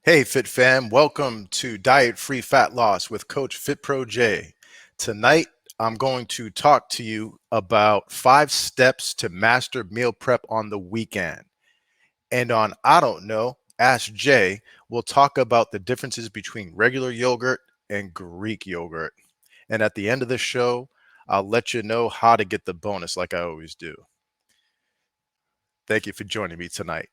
Hey, Fit Fam, welcome to Diet Free Fat Loss with Coach Fit Pro J. Tonight, I'm going to talk to you about 5 steps to master meal prep on the weekend. And on I Don't Know, Ask Jay, we'll talk about the differences between regular yogurt and Greek yogurt. And at the end of the show, I'll let you know how to get the bonus like I always do. Thank you for joining me tonight.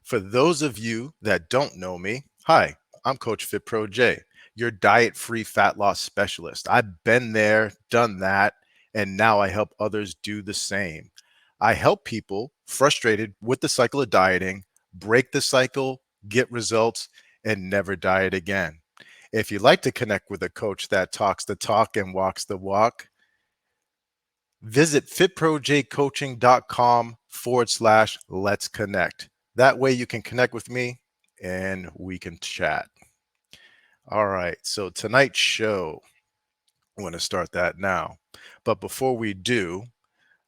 For those of you that don't know me, hi, I'm Coach Fit Pro J, your diet-free fat loss specialist. I've been there, done that, and now I help others do the same. I help people frustrated with the cycle of dieting, break the cycle, get results, and never diet again. If you'd like to connect with a coach that talks the talk and walks the walk, visit fitprojcoaching.com/let's connect. That way you can connect with me and we can chat. All right, so tonight's show, I'm going to start that now. But before we do,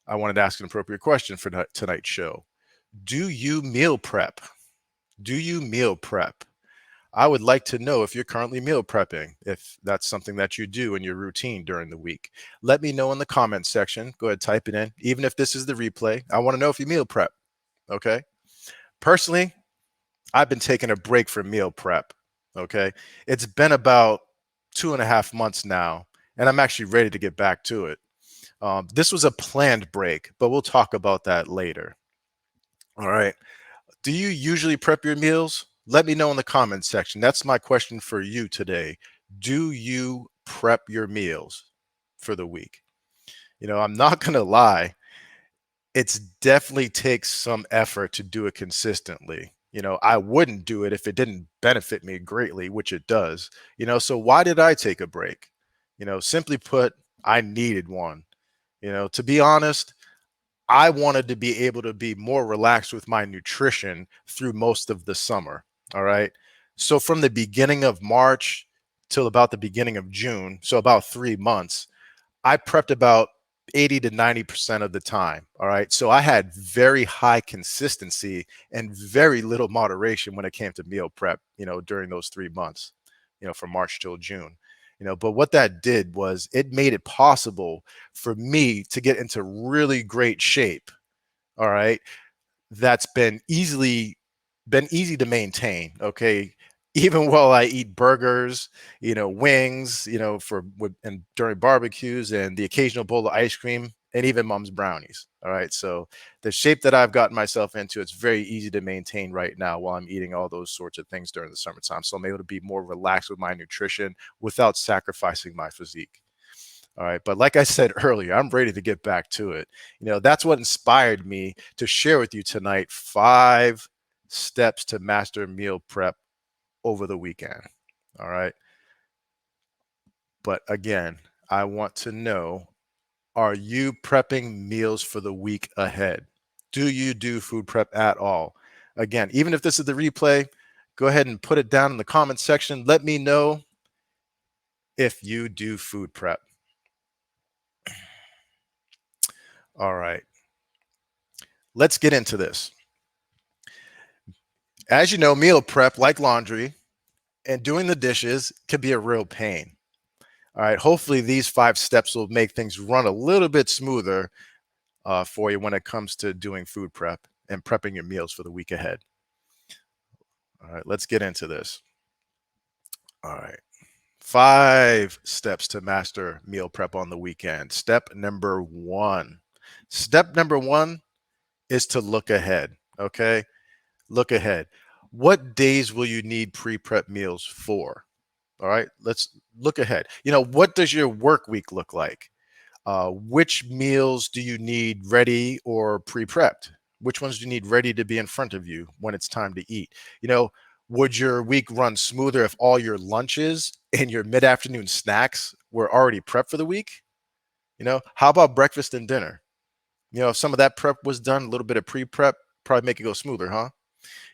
I wanted to ask an appropriate question for tonight's show. Do you meal prep? Do you meal prep? I would like to know if you're currently meal prepping, if that's something that you do in your routine during the week. Let me know in the comments section. Go ahead, type it in. Even if this is the replay, I want to know if you meal prep. Okay. Personally, I've been taking a break from meal prep. Okay. It's been about 2.5 months now, and I'm actually ready to get back to it. This was a planned break, but we'll talk about that later. All right. Do you usually prep your meals? Let me know in the comments section. That's my question for you today. Do you prep your meals for the week? I'm not going to lie. It's definitely takes some effort to do it consistently. I wouldn't do it if it didn't benefit me greatly, which it does. So why did I take a break? Simply put, I needed one. To be honest, I wanted to be able to be more relaxed with my nutrition through most of the summer. All right. So from the beginning of March till about the beginning of June, so about 3 months, I prepped about 80 to 90% of the time. All right. So I had very high consistency and very little moderation when it came to meal prep, during those 3 months, from March till June. But what that did was it made it possible for me to get into really great shape. All right. That's been easy to maintain. Okay. Even while I eat burgers, wings, and during barbecues and the occasional bowl of ice cream and even mom's brownies. All right. So the shape that I've gotten myself into, it's very easy to maintain right now while I'm eating all those sorts of things during the summertime. So I'm able to be more relaxed with my nutrition without sacrificing my physique. All right. But like I said earlier, I'm ready to get back to it. That's what inspired me to share with you tonight 5 steps to master meal prep over the weekend. All right. But again, I want to know, are you prepping meals for the week ahead? Do you do food prep at all? Again, even if this is the replay, go ahead and put it down in the comments section. Let me know if you do food prep. All right. Let's get into this. As you know, meal prep, like laundry and doing the dishes, can be a real pain. All right. Hopefully, these 5 steps will make things run a little bit smoother for you when it comes to doing food prep and prepping your meals for the week ahead. All right. Let's get into this. All right. 5 steps to master meal prep on the weekend. Step number one. Step number one is to look ahead. Okay. Look ahead. What days will you need pre-prep meals for? All right, let's look ahead. What does your work week look like? Which meals do you need ready or pre-prepped? Which ones do you need ready to be in front of you when it's time to eat? Would your week run smoother if all your lunches and your mid-afternoon snacks were already prepped for the week? How about breakfast and dinner? If some of that prep was done, a little bit of pre-prep, probably make it go smoother, huh?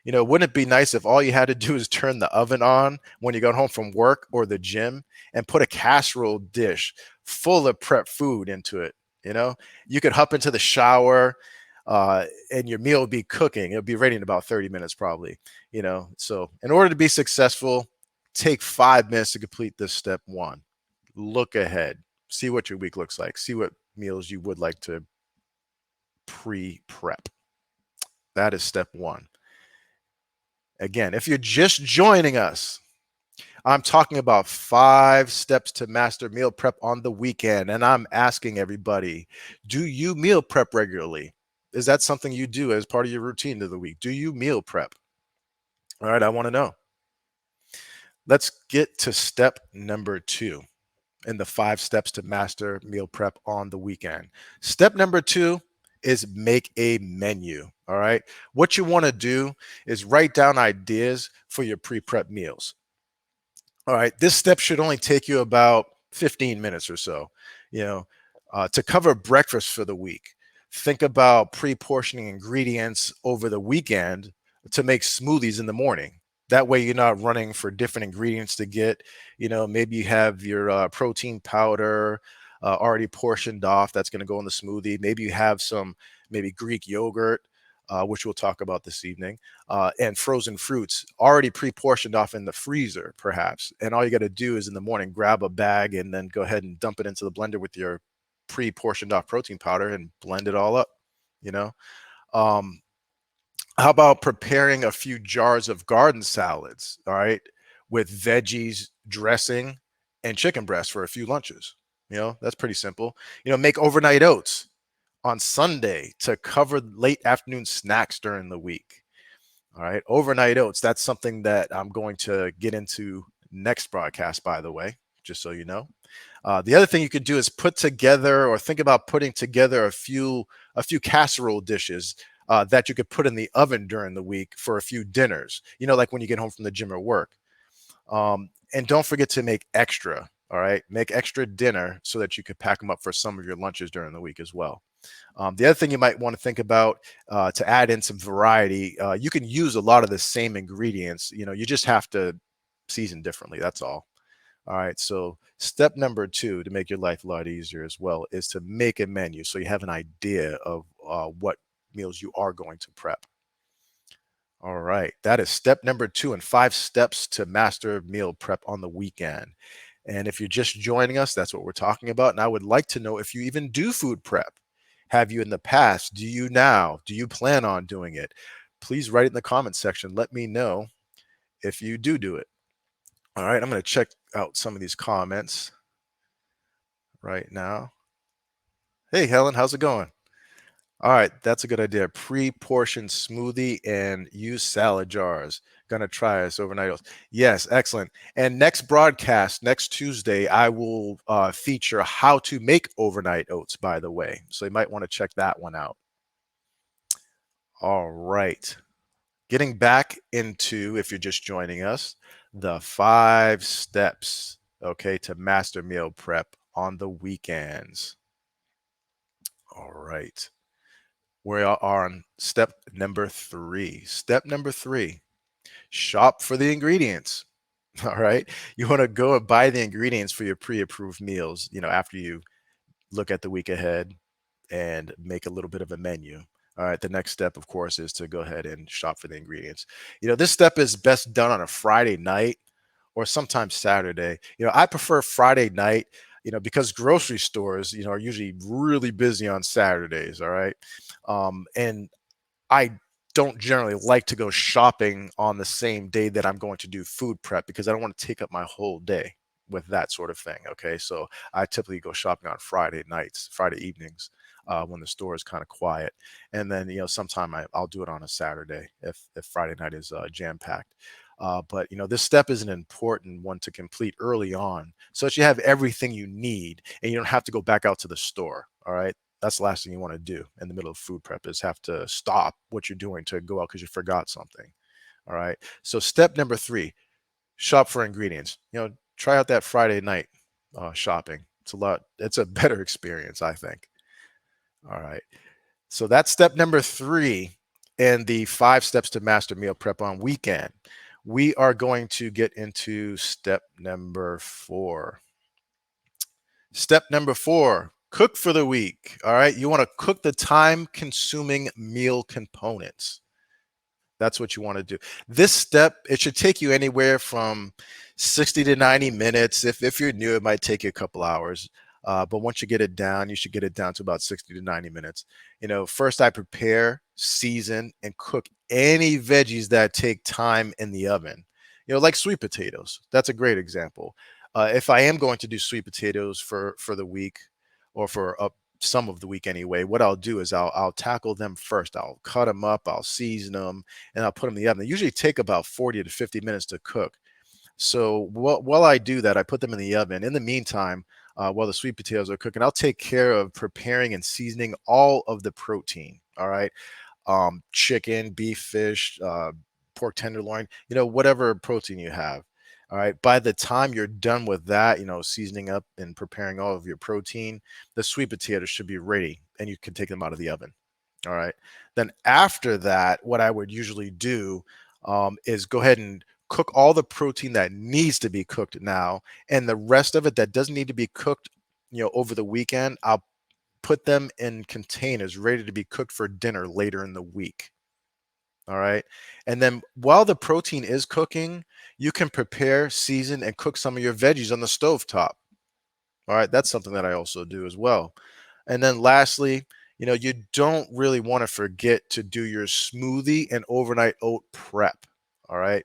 Wouldn't it be nice if all you had to do is turn the oven on when you got home from work or the gym and put a casserole dish full of prep food into it? You could hop into the shower, and your meal will be cooking. It'll be ready in about 30 minutes, probably. So in order to be successful, take 5 minutes to complete this step one. Look ahead, see what your week looks like, see what meals you would like to pre-prep. That is step one. Again, if you're just joining us, I'm talking about 5 steps to master meal prep on the weekend. And I'm asking everybody, do you meal prep regularly? Is that something you do as part of your routine of the week? Do you meal prep? All right, I want to know. Let's get to step number 2 in the 5 steps to master meal prep on the weekend. Step number 2 is make a menu. All right. What you want to do is write down ideas for your pre-prep meals. All right. This step should only take you about 15 minutes or so, to cover breakfast for the week. Think about pre-portioning ingredients over the weekend to make smoothies in the morning. That way, you're not running for different ingredients to get. Maybe you have your protein powder already portioned off. That's going to go in the smoothie. Maybe you have some maybe Greek yogurt, which we'll talk about this evening, and frozen fruits already pre-portioned off in the freezer, perhaps. And all you got to do is in the morning, grab a bag and then go ahead and dump it into the blender with your pre-portioned off protein powder and blend it all up. You know, um, how about preparing a few jars of garden salads, all right, with veggies, dressing, and chicken breast for a few lunches? That's pretty simple. Make overnight oats on Sunday to cover late afternoon snacks during the week. All right. Overnight oats. That's something that I'm going to get into next broadcast, by the way, just so you know. The other thing you could do is put together or think about putting together a few casserole dishes that you could put in the oven during the week for a few dinners, like when you get home from the gym or work. And don't forget to make extra. All right. Make extra dinner so that you could pack them up for some of your lunches during the week as well. The other thing you might want to think about to add in some variety, you can use a lot of the same ingredients. You just have to season differently. That's all. All right. So step number 2 to make your life a lot easier as well is to make a menu so you have an idea of what meals you are going to prep. All right. That is step number 2 and 5 steps to master meal prep on the weekend. And if you're just joining us, that's what we're talking about. And I would like to know if you even do food prep. Have you in the past? Do you now? Do you plan on doing it? Please write it in the comments section. Let me know if you do it. All right. I'm going to check out some of these comments right now. Hey, Helen, how's it going? All right, that's a good idea. Pre-portioned smoothie and use salad jars. Gonna try this overnight oats. Yes, excellent. And next broadcast, next Tuesday, I will feature how to make overnight oats, by the way. So you might want to check that one out. All right. Getting back into, if you're just joining us, the 5 steps, okay, to master meal prep on the weekends. All right. We are on step number 3. Step number 3, shop for the ingredients. All right. You want to go and buy the ingredients for your pre-approved meals, after you look at the week ahead and make a little bit of a menu. All right. The next step, of course, is to go ahead and shop for the ingredients. This step is best done on a Friday night or sometimes Saturday. I prefer Friday night, because grocery stores, are usually really busy on Saturdays. All right. And I don't generally like to go shopping on the same day that I'm going to do food prep because I don't want to take up my whole day with that sort of thing. Okay. So I typically go shopping on Friday nights, Friday evenings, when the store is kind of quiet. And then, sometime I'll do it on a Saturday if Friday night is jam packed. But this step is an important one to complete early on so that you have everything you need and you don't have to go back out to the store. All right. That's the last thing you want to do in the middle of food prep is have to stop what you're doing to go out because you forgot something. All right. So step number 3, shop for ingredients. Try out that Friday night shopping. It's a better experience, I think. All right. So that's step number 3 and the 5 steps to master meal prep on weekend. We are going to get into step number 4. Step number 4, Cook for the week. All right. You want to cook the time consuming meal components. That's what you want to do. This step, it should take you anywhere from 60 to 90 minutes. If you're new, it might take you a couple hours. But once you get it down, you should get it down to about 60 to 90 minutes. First I prepare, season, and cook any veggies that take time in the oven. Like sweet potatoes. That's a great example. If I am going to do sweet potatoes for the week or for some of the week anyway, what I'll do is I'll tackle them first. I'll cut them up, I'll season them, and I'll put them in the oven. They usually take about 40 to 50 minutes to cook. So while I do that, I put them in the oven. In the meantime, while the sweet potatoes are cooking, I'll take care of preparing and seasoning all of the protein. All right. Chicken, beef, fish, pork tenderloin, whatever protein you have. All right. By the time you're done with that, seasoning up and preparing all of your protein, the sweet potatoes should be ready and you can take them out of the oven. All right. Then after that, what I would usually do is go ahead and cook all the protein that needs to be cooked now, and the rest of it that doesn't need to be cooked, over the weekend, I'll put them in containers ready to be cooked for dinner later in the week. All right. And then while the protein is cooking, you can prepare, season, and cook some of your veggies on the stove top. All right. That's something that I also do as well. And then lastly, you don't really want to forget to do your smoothie and overnight oat prep. All right.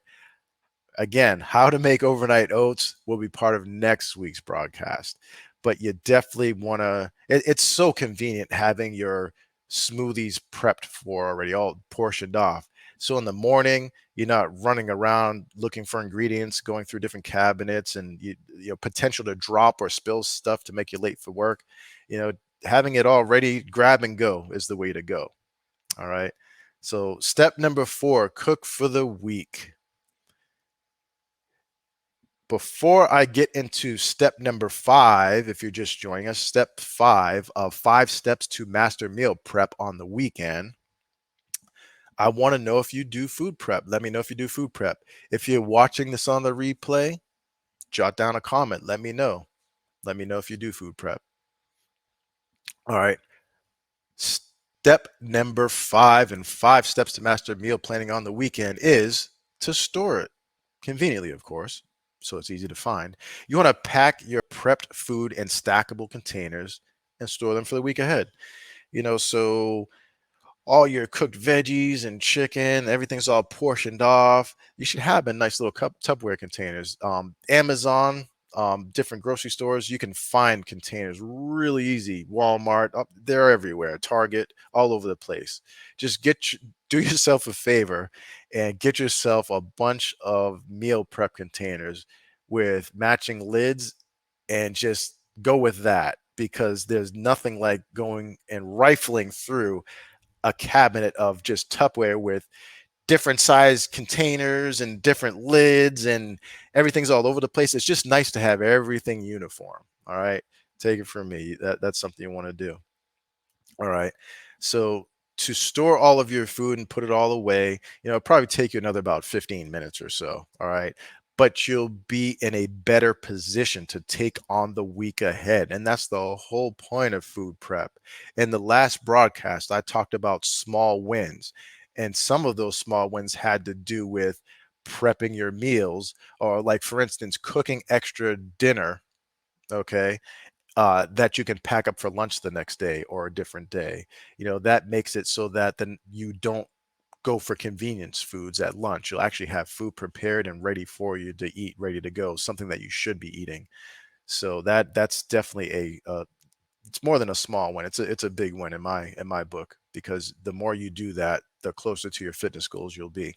Again, how to make overnight oats will be part of next week's broadcast. But you definitely want to, it's so convenient having your smoothies prepped for already, all portioned off. So in the morning, you're not running around looking for ingredients, going through different cabinets, and potential to drop or spill stuff to make you late for work. Having it all ready, grab and go is the way to go. All right. So step number 4, cook for the week. Before I get into step number 5, if you're just joining us, step 5 of 5 steps to master meal prep on the weekend, I want to know if you do food prep. Let me know if you do food prep. If you're watching this on the replay, jot down a comment. Let me know. Let me know if you do food prep. All right. Step number 5 and 5 steps to master meal planning on the weekend is to store it. Conveniently, of course, so it's easy to find. You want to pack your prepped food in stackable containers and store them for the week ahead. So all your cooked veggies and chicken, everything's all portioned off. You should have in nice little Tupperware containers. Amazon, different grocery stores, you can find containers really easy. Walmart, they're everywhere. Target, all over the place. Just do yourself a favor and get yourself a bunch of meal prep containers with matching lids and just go with that, because there's nothing like going and rifling through a cabinet of just Tupperware with different size containers and different lids and everything's all over the place. It's just nice to have everything uniform. All right. Take it from me. That's something you want to do. All right. So to store all of your food and put it all away, it'll probably take you another about 15 minutes or so. All right. But you'll be in a better position to take on the week ahead. And that's the whole point of food prep. In the last broadcast, I talked about small wins. And some of those small wins had to do with prepping your meals, or, like, for instance, cooking extra dinner. Okay, that you can pack up for lunch the next day or a different day. That makes it so that then you don't go for convenience foods at lunch. You'll actually have food prepared and ready for you to eat, ready to go, something that you should be eating. So that's definitely it's more than a small one. It's a big one in my book, because the more you do that, the closer to your fitness goals you'll be.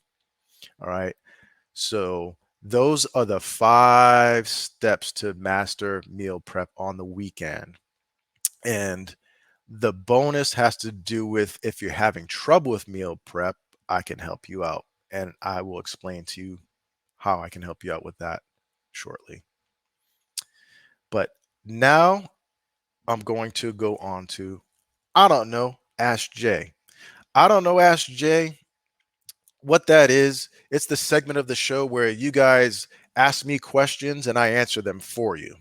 All right. So those are the 5 steps to master meal prep on the weekend. And the bonus has to do with, if you're having trouble with meal prep, I can help you out. And I will explain to you how I can help you out with that shortly. But now I'm going to go on to, I don't know, Ask Jay. I don't know, Ask Jay. What that is, it's the segment of the show where you guys ask me questions and I answer them for you.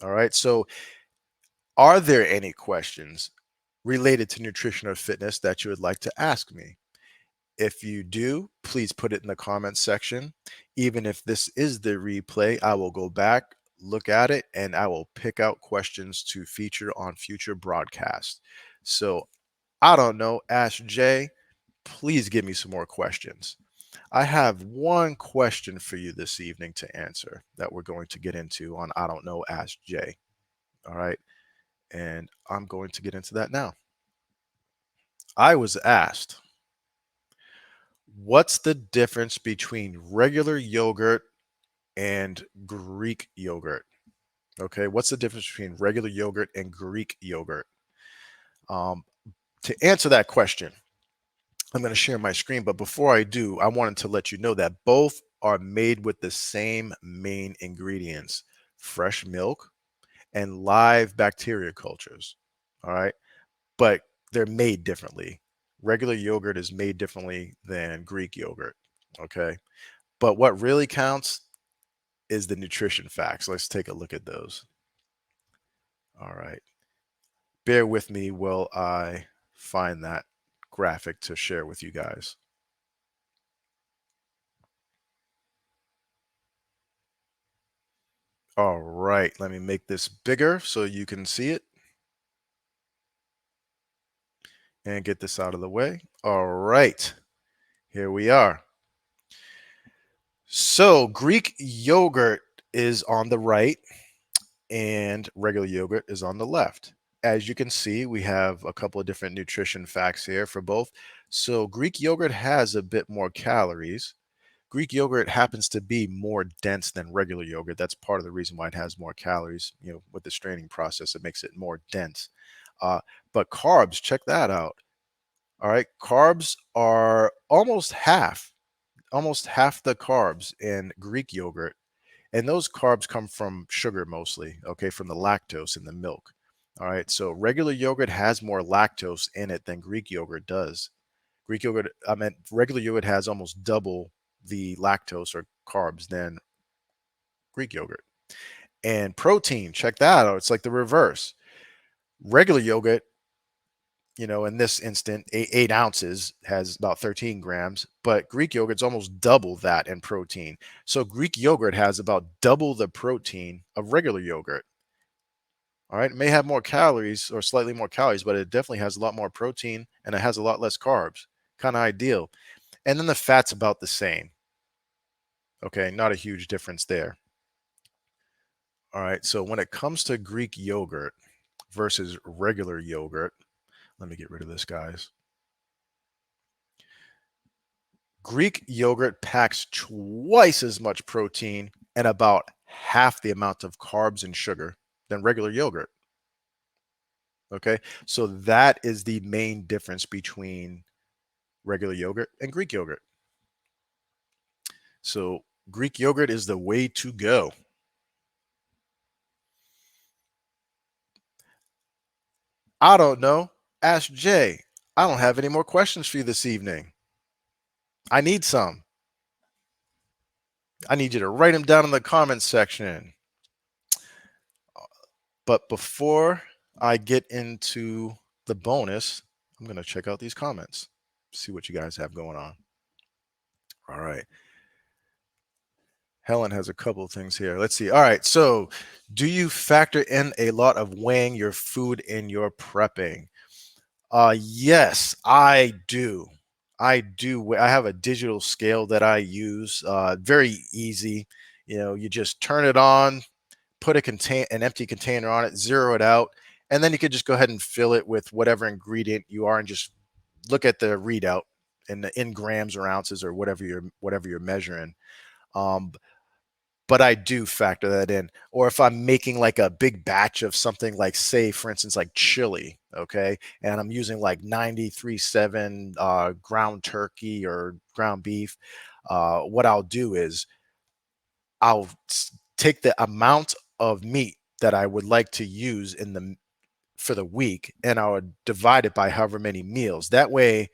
All right. So Are there any questions related to nutrition or fitness that you would like to ask me? If you do, please put it in the comments section. Even if this is the replay, I will go back, look at it, and I will pick out questions to feature on future broadcasts. So I don't know, Ask Jay, please give me some more questions. I have one question for you this evening to answer that we're going to get into on I don't know, Ask Jay. All right. And I'm going to get into that now. I was asked, what's the difference between regular yogurt and Greek yogurt? Okay, what's the difference between regular yogurt and Greek yogurt? Um, to answer that question, I'm going to share my screen, but before I do, I wanted to let you know that both are made with the same main ingredients: fresh milk and live bacteria cultures. All right, but they're made differently. Regular yogurt is made differently than Greek yogurt. Okay, but what really counts is the nutrition facts. Let's take a look at those. All right. Bear with me while I find that graphic to share with you guys. All right. Let me make this bigger so you can see it and get this out of the way. All right. Here we are. So Greek yogurt is on the right and regular yogurt is on the left. As you can see, we have a couple of different nutrition facts here for both. So Greek yogurt has a bit more calories. Greek yogurt happens to be more dense than regular yogurt. That's part of the reason why it has more calories. With the straining process, it makes it more dense. Uh, but carbs, check that out. All right, carbs are almost half the carbs in Greek yogurt, and those carbs come from sugar mostly, okay, from the lactose in the milk. All right, so regular yogurt has more lactose in it than Greek yogurt does. Regular yogurt has almost double the lactose or carbs than Greek yogurt. And protein, check that out. It's like the reverse. Regular yogurt, in this instant, 8 ounces has about 13 grams, but Greek yogurt's almost double that in protein. So Greek yogurt has about double the protein of regular yogurt. All right. It may have more calories or slightly more calories, but it definitely has a lot more protein and it has a lot less carbs. Kind of ideal. And then the fat's about the same. Okay. Not a huge difference there. All right. So when it comes to Greek yogurt versus regular yogurt, let me get rid of this, guys. Greek yogurt packs twice as much protein and about half the amount of carbs and sugar than regular yogurt. Okay. So that is the main difference between regular yogurt and Greek yogurt. So Greek yogurt is the way to go. I don't know. Ask Jay. I don't have any more questions for you this evening. I need some. I need you to write them down in the comments section. But before I get into the bonus, I'm going to check out these comments, see what you guys have going on. All right. Helen has a couple of things here. Let's see. All right. So, do you factor in a lot of weighing your food in your prepping? Yes, I do. I do. I have a digital scale that I use. Very easy. You just turn it on, put an empty container on it, zero it out, and then you could just go ahead and fill it with whatever ingredient you are, and just look at the readout in grams or ounces or whatever you're measuring. Um, but I do factor that in. Or if I'm making like a big batch of something, like, say, for instance, like chili, okay, and I'm using like 93.7 ground turkey or ground beef, what I'll do is I'll take the amount of meat that I would like to use for the week, and I would divide it by however many meals. That way,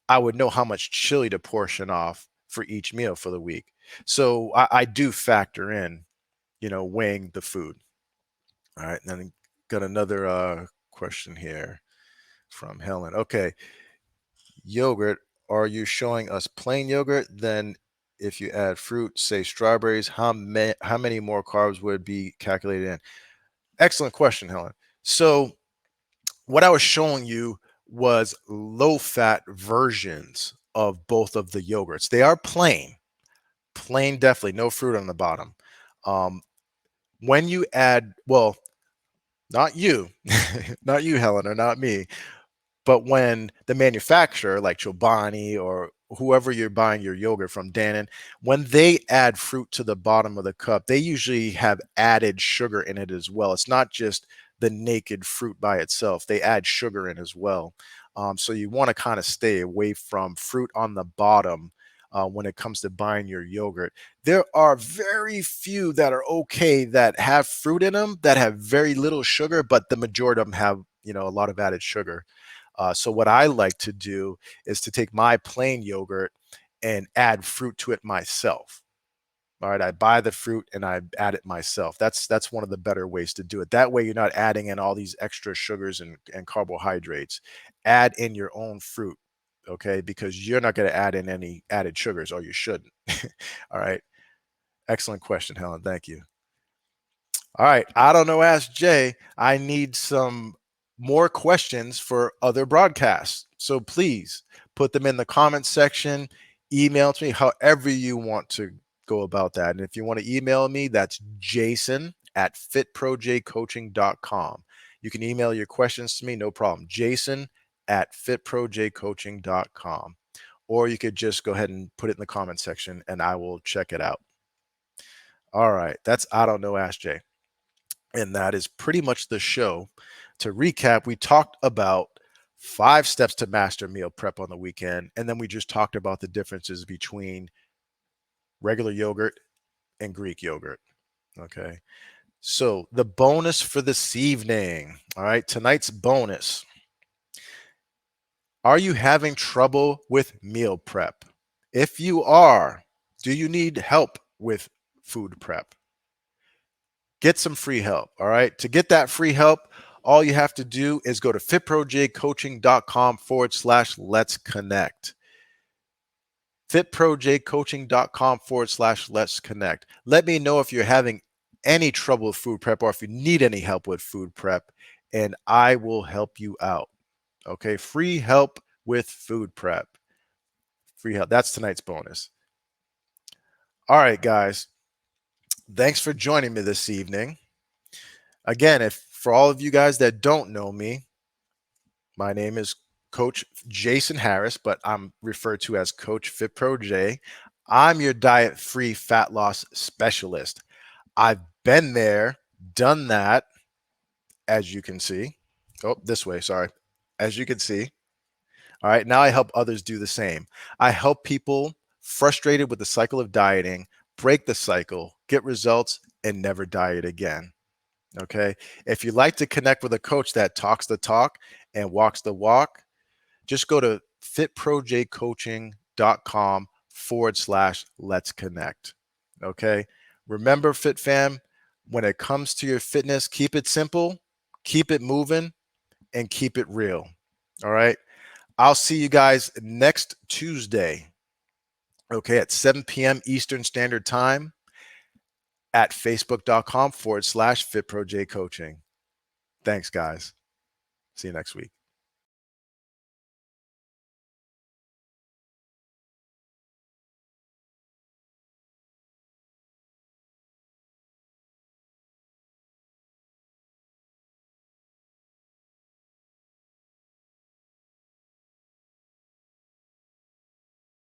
I would know how much chili to portion off for each meal for the week. So I do factor in, weighing the food. All right, then got another question here from Helen. Okay, yogurt. Are you showing us plain yogurt? Then, if you add fruit, say strawberries, how many more carbs would be calculated in? Excellent question, Helen. So, what I was showing you was low fat versions of both of the yogurts. They are plain, definitely no fruit on the bottom. Um, when you add, well, not you, not you, Helen, or not me, but when the manufacturer, like Chobani or whoever you're buying your yogurt from, Dannon, when they add fruit to the bottom of the cup, they usually have added sugar in it as well. It's not just the naked fruit by itself, they add sugar in as well. So you want to kind of stay away from fruit on the bottom when it comes to buying your yogurt. There are very few that are okay that have fruit in them that have very little sugar, but the majority of them have, a lot of added sugar. So what I like to do is to take my plain yogurt and add fruit to it myself. All right, I buy the fruit and I add it myself. That's one of the better ways to do it. That way you're not adding in all these extra sugars and carbohydrates. Add in your own fruit, okay? Because you're not going to add in any added sugars, or you shouldn't. All right. Excellent question, Helen. Thank you. All right. I don't know. Ask Jay. I need some more questions for other broadcasts. So please put them in the comments section, email to me, however you want to go about that. And if you want to email me, that's jason@fitprojcoaching.com. You can email your questions to me, no problem. jason@fitprojcoaching.com. Or you could just go ahead and put it in the comment section and I will check it out. All right. That's I don't know. Ask Jay. And that is pretty much the show. To recap, we talked about 5 steps to master meal prep on the weekend. And then we just talked about the differences between regular yogurt and Greek yogurt. Okay. So the bonus for this evening. All right. Tonight's bonus. Are you having trouble with meal prep? If you are, do you need help with food prep? Get some free help. All right. To get that free help, all you have to do is go to fitprojcoaching.com/let's connect. fitprojcoaching.com/let's connect. Let me know if you're having any trouble with food prep or if you need any help with food prep, and I will help you out. Okay. Free help with food prep. Free help. That's tonight's bonus. All right, guys. Thanks for joining me this evening. Again, if for all of you guys that don't know me, my name is Coach Jason Harris, but I'm referred to as Coach FitPro J. I'm your diet-free fat loss specialist. I've been there, done that, as you can see. Oh, this way, sorry. As you can see. All right, now I help others do the same. I help people frustrated with the cycle of dieting, break the cycle, get results, and never diet again. Okay. If you'd like to connect with a coach that talks the talk and walks the walk, just go to fitprojcoaching.com/let's connect. Okay. Remember, Fit Fam, when it comes to your fitness, keep it simple, keep it moving, and keep it real. All right. I'll see you guys next Tuesday. Okay. At 7 p.m. Eastern Standard Time at facebook.com/fitprojcoaching. Thanks, guys. See you next week.